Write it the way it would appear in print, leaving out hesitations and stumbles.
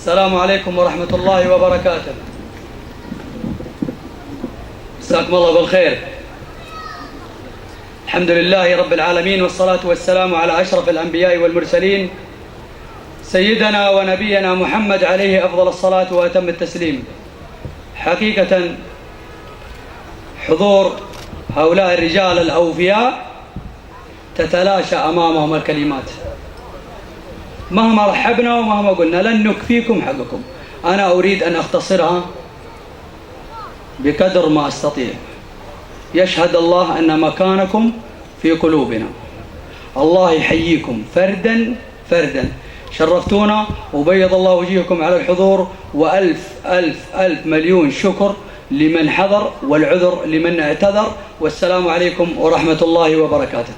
السلام عليكم ورحمة الله وبركاته. مساكم الله بالخير. الحمد لله رب العالمين، والصلاة والسلام على أشرف الأنبياء والمرسلين سيدنا ونبينا محمد عليه أفضل الصلاة وأتم التسليم. حقيقة حضور هؤلاء الرجال الأوفياء تتلاشى أمامهم الكلمات، مهما رحبنا ومهما قلنا لن نكفيكم حقكم. أنا أريد أن أختصرها بقدر ما أستطيع. يشهد الله أن مكانكم في قلوبنا. الله يحييكم فردا فردا، شرفتونا وبيض الله وجهكم على الحضور، وألف ألف ألف مليون شكر لمن حضر والعذر لمن اعتذر، والسلام عليكم ورحمة الله وبركاته.